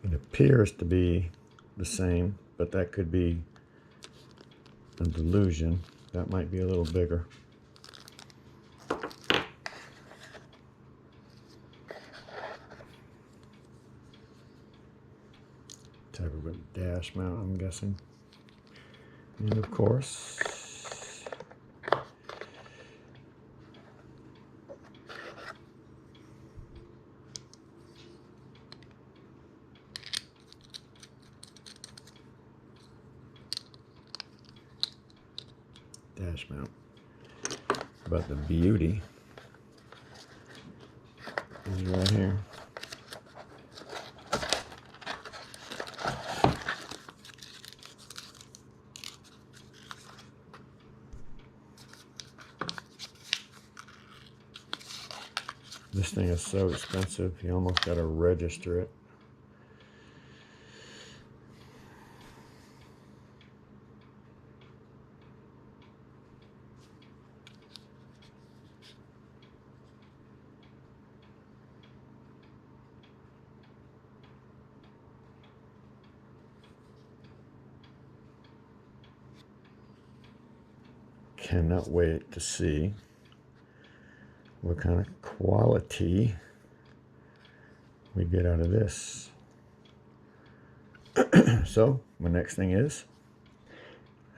It appears to be the same, but that could be a delusion. That might be a little bigger. Type of a dash mount, I'm guessing. And of course, dash mount. But the beauty is right here. This thing is so expensive, you almost got to register it. Cannot wait to see what kind of quality we get out of this. So my next thing is,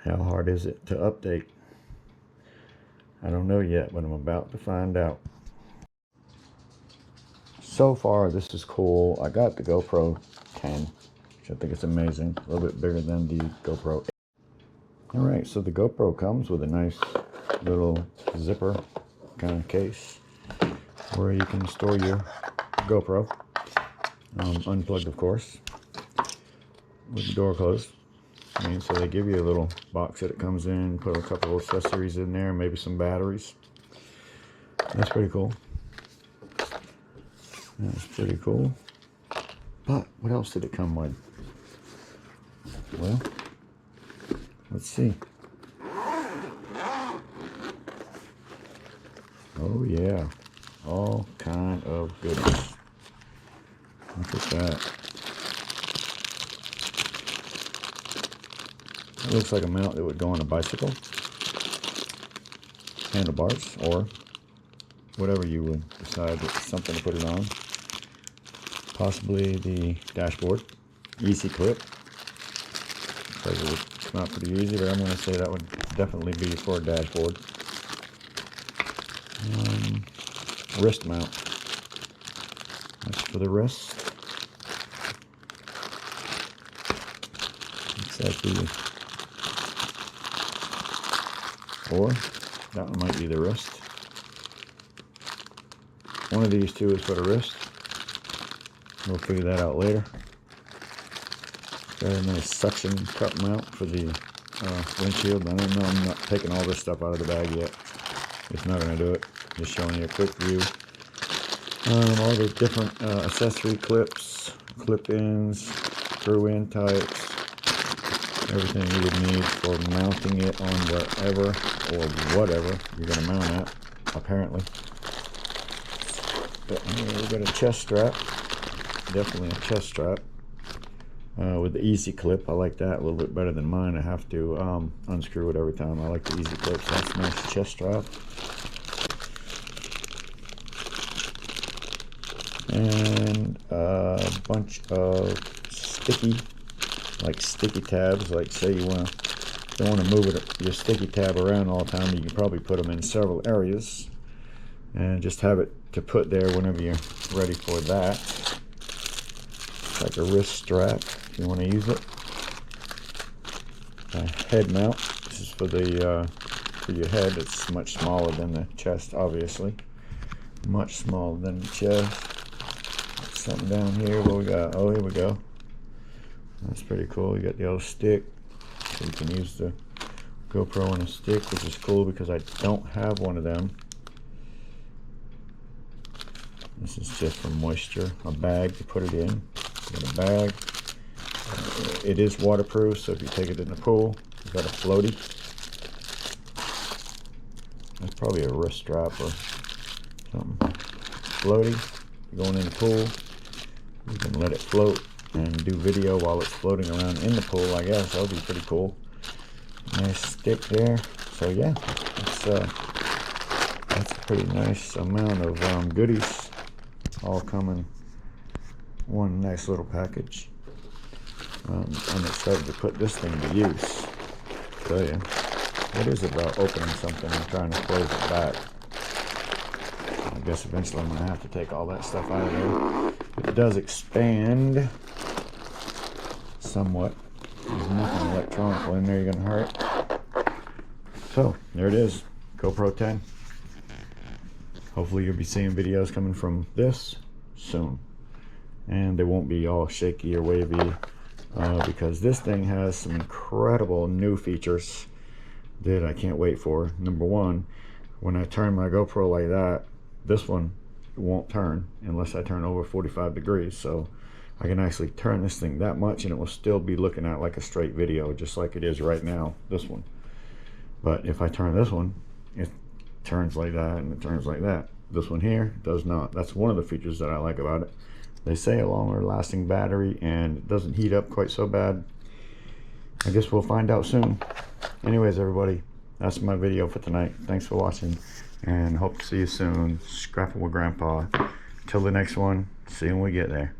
how hard is it to update? I don't know yet, but I'm about to find out. So far this is cool. I got the GoPro 10, which I think is amazing, a little bit bigger than the GoPro 8. Alright, so the GoPro comes with a nice little zipper kind of case where you can store your GoPro, unplugged of course, with the door closed. So they give you a little box that it comes in, put a couple of accessories in there, maybe some batteries. That's pretty cool. That's pretty cool. But what else did it come with? Well, let's see. Oh yeah, all kind of goodness. Look at that. It looks like a mount that would go on a bicycle, handlebars, or whatever you would decide it's something to put it on. Possibly the dashboard, easy clip. Like it would come out pretty easy, but I'm going to say that would definitely be for a dashboard. Wrist mount. That's for the wrist. Looks like the, or that one might be the wrist. One of these two is for the wrist. We'll figure that out later. Got a nice suction cup mount for the windshield. I don't know, I'm not taking all this stuff out of the bag yet. It's not going to do it. Just showing you a quick view. All the different accessory clips, clip-ins, screw-in types, everything you would need for mounting it on wherever or whatever you're going to mount at, apparently. But anyway, we've got a chest strap, definitely a chest strap. With the easy clip, I like that a little bit better than mine. I have to unscrew it every time. I like the easy clip, so that's a nice chest strap. And a bunch of sticky tabs. Like say you don't want to move your sticky tab around all the time, you can probably put them in several areas and just have it to put there whenever you're ready for that. It's like a wrist strap if you want to use it. A head mount. This is for the for your head. It's much smaller than the chest, obviously. Much smaller than the chest. Something down here. What we got? Oh, here we go. That's pretty cool. You got the old stick, so you can use the GoPro on a stick, which is cool because I don't have one of them. This is just for moisture. A bag to put it in. Got a bag. It is waterproof, so if you take it in the pool, you got a floaty. That's probably a wrist strap or something. Floaty. You're going in the pool. You can let it float and do video while it's floating around in the pool, I guess. That would be pretty cool. Nice stick there. So yeah, that's a pretty nice amount of goodies, all coming one nice little package. I'm excited to put this thing to use. I'll tell you, what is it about opening something and trying to close it back? I guess eventually I'm gonna have to take all that stuff out of there. It does expand somewhat. There's nothing electronic in there you're gonna hurt. So there it is, GoPro 10. Hopefully you'll be seeing videos coming from this soon, and they won't be all shaky or wavy, because this thing has some incredible new features that I can't wait for. Number one, when I turn my GoPro like that, this one won't turn unless I turn over 45 degrees. So I can actually turn this thing that much and it will still be looking at like a straight video, just like it is right now, this one. But if I turn this one, it turns like that and it turns like that. This one here does not. That's one of the features that I like about it. They say a longer lasting battery and it doesn't heat up quite so bad. I guess we'll find out soon. Anyways, everybody, that's my video for tonight. Thanks for watching, and hope to see you soon. Scrapping with Grandpa. Till the next one, see you when we get there.